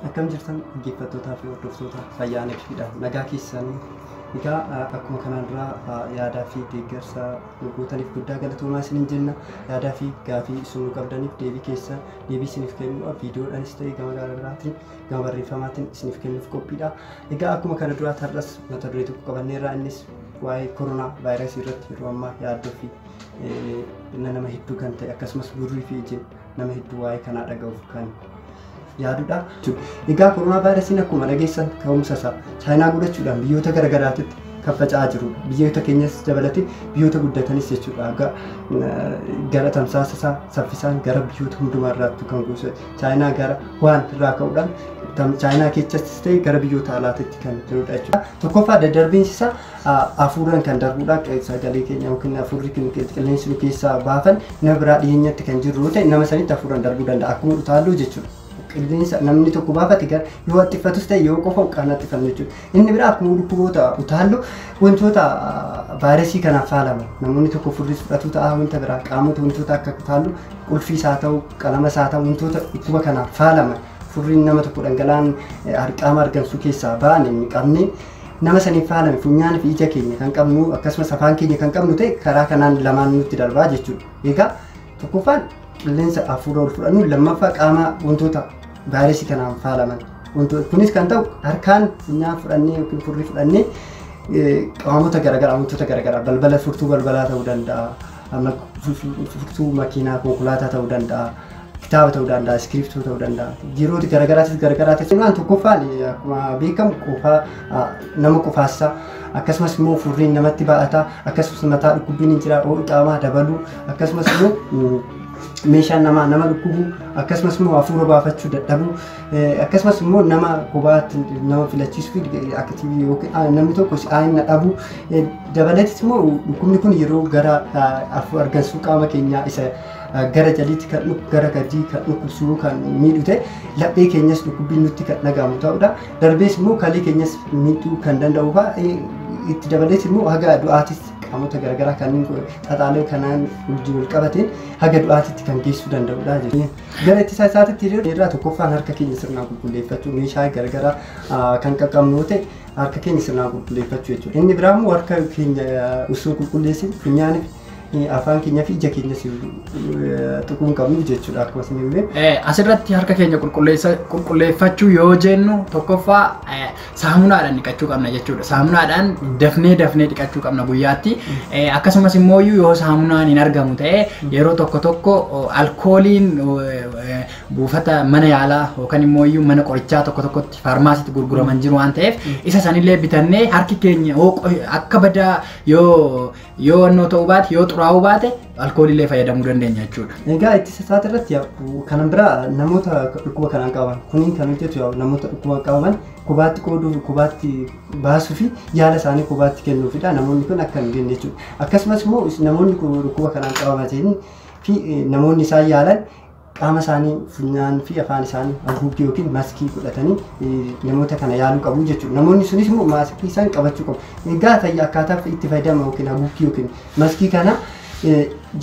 Akkam jirtan dhaggeeffattootaa fi hordoftoota fayyaa Nebsiidha. Nagaa keessanii egaa akkuma kanaan dura yaadaa fi deeggarsa gootaniif guddaa galatoomaa isiniin jenna. Yaadaa fi gaafii isin qabdaniif deebii isiniif kennuudhaaf viidiyoodhaanis ta'ee gama garaagaraatiin gama barreeffamaatiin isiniif kennuuf qophiidha. Egaa akkuma kana dura tarras mata duree tokko qabanneerra, innis waa'ee koronaa vaayirasii irratti yeroo ammaa yaaddoo fi nama hedduu kan ta'e akkasumas gurrii fi ijin nama hedduu waa'ee kanaa dhaga'uuf kan yaadudha. Egaa koronaa vaayirasiin akkuma dhageessan ka'umsa isaa Chaayinaa godhachuudhaan biyyoota garaagaraatitti kan faca'aa jirudha. Biyyoota keenyas dabalatee biyyoota guddatanis jechuudha. Gara tamsaasa isaa saffisaan gara biyyoota hundumaa irraatti kan gosa Chaayinaa gara waan irraa ka'uudhaan Chaayinaa keessattis ta'e gara biyyoota alaatitti kan jirudha jechuudha. Tokkoffaa daddarbiinsi isaa hafuuraan kan darbudha. Sagalee keenya yookiin hafuurri qilleensi nu keessaa baafan nama biraa dhiyeenyatti kan jiru yoo ta'e nama sanitti hafuuraan darbuu danda'a. Akkuma utaalloo jechuudha. Qilleensa namni tokko baafate gara yoo attifatus ta'e yoo qofa qaanattifannu jechuudha. Inni biraa akkuma dhukkuboota utaalloo wantoota vaayirasii kanaaf faalaman namoonni tokko furris fudhatu ta'a, wanta biraa qaamota wantoota akka utaalloo qulfiis haa ta'u qalamas haa ta'u wantoota dhukkuba kanaaf faalaman furriin nama tokko dhangala'aan qaama argamsuu keessaa ba'an inni qabne nama saniif faalame funyaan fi ija keenya kan qabnu akkasumas afaan keenya kan qabnu ta'e karaa kanaan lamaan nutti darbaa jechuudha. Egaa tokkoffaan qilleensa hafuura ol fudhannu, lammaffaa qaama wantoota vaayirasii kanaan faalaman. Kunis kan ta'u harkaan funyaan fudhannee yookiin furrii fudhannee qaamota garaagaraa wantoota garaagaraa balbala furtuu balbalaa ta'uu danda'a, furtuu makiinaa konkolaataa ta'uu danda'a, kitaaba ta'uu danda'a, iskiriiptoo ta'uu danda'a. Yeroo garaagaraattis waan tokkoffaan akkuma beekamu qofaa nama qofaassa. Akkasumas immoo furriin namatti ba'ata, akkasumas mataa dhukkubbiin hin jira, qaamaa dabaluu, akkasumas immoo meeshaan nama dhukkubu, akkasumas immoo hafuura baafachuu dadhabuu, akkasumas immoo nama kophaatti nama filachiisuu fi namni tokko si'aayina dhabuu, dabalatis immoo dhukkubni kun yeroo gara argansuu qaama keenyaa isa gara jaliitti kan dhufu gara gadii kan dhukkubsuu kan miidhu ta'e laphee keenyas dhukkubbiin nutti kan dhagahamu ta'udha. Darbees immoo kalee keenyas miidhuu kan danda'u itti dabalees immoo haga du'aatis qaamota garaagaraa kanneen xaxaalee kanaan wajjin wal qabateen haga du'aatitti kan geessuu danda'udha jechuudha. Gara ittisa isaatitti irraa tokkoffaan harka keenya sirnaan qulqulleeffachuu, meeshaa garaagaraa kan qaqqabnu yoo ta'e harka keenya sirnaan qulqulleeffachuu jechuudha. Inni biraa immoo harka keenya osoo qulqulleessin funyaaniif afaan keenya fi ija keenya tuquu hin qabnu jechuudha. Akkasumas illee asirratti harka keenya qulqulleeffachuu yoo jennu tokkoffaa saamunaadhaan dhiqachuu qabna jechuudha. Saamunaadhaan dafnee dhiqachuu qabna guyyaatti. Akkasumas immoo yoo saamunaan hin argamu ta'e yeroo tokko alkooliin buufata mana yaalaa yookaan immoo mana qorichaa tokkotti faarmaasiitti gurguraman jiru waan ta'eef isa sanillee bitannee harki keenya akka badaa yoo annoo ta'uu baate yoo xuraa'uu baate alkooliillee fayyadamuu dandeenya jechuudha. Egaa ittisa isaati irratti kanan biraa namoota dhukkuba kanaan qaban kuniin kan hojjetu namoota dhukkuba qabaman qubaatti qooduu fi qubaatti baasuu fi yaala isaanii qubaatti kennuufidha. Namoonni kun akka hin genne jechuudha. Akkasumas immoo namoonni dhukkuba kanaan qabaman fi namoonni isaan yaalan qaama isaanii funyaan fi afaan isaanii haguuggii yookiin maskii godhatanii namoota kana yaaluu qabu jechuudha. Namoonni sunis immoo maskii isaan qabachuu qabu. Egaa akkaataa itti fayyadama yookiin haguuggii yookiin maskii kana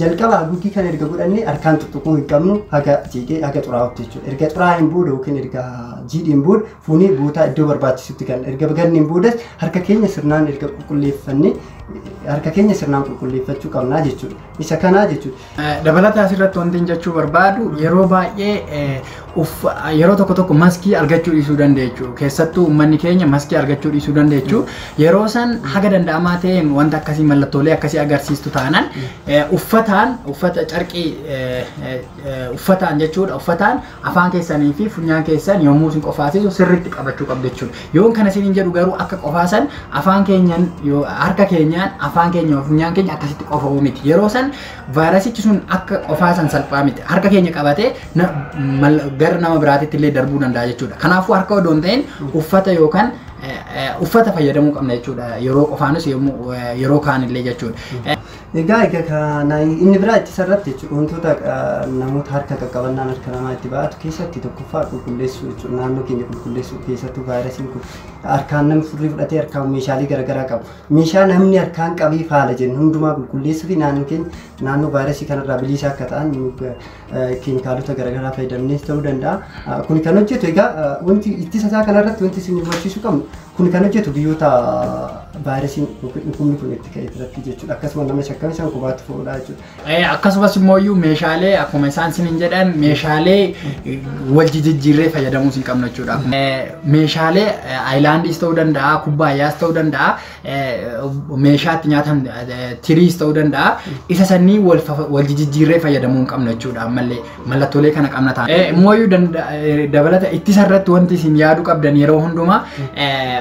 jalqaba haguuggii kana erga godhannee harkaan tuttuquu hin qabnu haga jiidhee haga xuraa'utti jechuudha. Erga xuraa'een booda yookiin erga jiidheen booda fuunee bootaa iddoo barbaachisutti kan erga ganneen boodas harka keenya sirnaan erga qulqulleeffannee harka keenya sirnaan qulqulleeffachuu qabnaa jechuudha. Isa kanaa jechuudha. Dabalataa asirratti wanti jechuu barbaadu yeroo baay'ee yeroo tokko maskii argachuu dhiisuu dandeechu. Keessattuu uummanni keenya maskii argachuu dhiisuu dandeechu. Yeroo san haga danda'amaa ta'e wanta akkasii mallattoolee akkasii agarsiistu taanaan uffata carqii uffataan jechuudha. Uffataan afaan keessanii fi funyaan keessan yommuu isin qofaasisu sirriitti qabachuu qabdu jechuudha. Yoon kana isin jedhu garuu akka qofaasan afaan keenyan harka keenyaan afaan keenya funyaan keenya akkasitti qofa'uu miti. Yeroo san vaayirasichi sun akka qofaasan salphaa miti. Harka keenya qabatee gara nama biraatitti illee darbuu danda'a jechuudha. Kanaafuu harka odoo hin ta'in uffata yookaan uffata fayyadamuu qabna jechuudha. Yeroo qofaanis yeroo kaanillee jechuudha. Egaa kana inni biraa itti sarratti wantoota namoota harka qaqqabannaan harka namaa itti baatu keessatti tokkoffaa qulqulleessuu jechuudha. Naannoo keenya qulqulleessuu keessattuu vaayirasiin kun harkaan namni furrii fudhatee harkaan meeshaalee garaagaraa qabu. Meeshaa namni harkaan qabee faala jennu hundumaa qulqulleessuu fi naannoo keenya naannoo vaayirasii kanarraa bilisa akka ta'an keemikaalota garaagaraa fayyadamnees ta'uu danda'a. Kun kan hojjetu egaa wanti ittisa isaa kanarratti wanti isin hubachiisuu qabnu kun kan hojjetu biyyoota vaayirasiin dhukkubni kun itti ka'e irratti jechuudha. Akkasuma nama shakkame isaan qubaatti fuudhaa jechuudha. Akkasumas immoo meeshaalee akkuma isaan isin jedhan meeshaalee wal jijjiirree fayyadamuu hin qabnu jechuudha. Meeshaalee aayilaandiis ta'uu danda'a, kubbaayyaas ta'uu danda'a, meeshaa itti nyaatan tiriis ta'uu danda'a. Isa sanii wal jijjiirree fayyadamuu hin qabnu jechuudha. Ammallee mallattoolee kana qabna ta'a. Immoo dabalata ittisa irratti wanti isin yaaduu qabdan yeroo hundumaa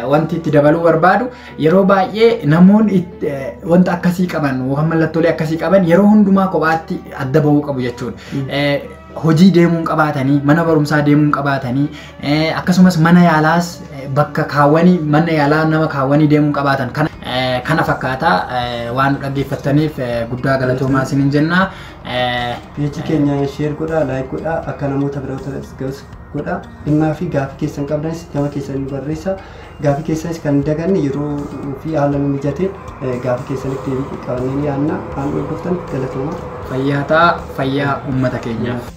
wanti itti dabaluu barbaadu yeroo baay'ee namoonni wanta akkasii qaban yookaan mallattoolee akkasii qaban yeroo hundumaa kophaatti adda bahuu qabu jechuudha. Hojii deemuun qabaatanii mana barumsaa deemuun qabaatanii akkasumas mana yaalaas bakka kaawwanii mana yaalaa nama kaawwanii deemuun qabaatan kana fakkaata waan dhaggeeffattaniif guddaa galatoomaa isiniin jenna. Peejii keenya sheer godhaa, laayik godhaa, akka namoota birootas ga'us godhaa. Dhimmaa fi gaaffii keessan qabdanis nama keessan barreessaa. Gaaffii keessanis kan daganne yeroo fi haala mijatee gaaffii keessanitti qabannee yaadna waan hordoftan galatoomaa. Fayyaa uummata keenyaaf.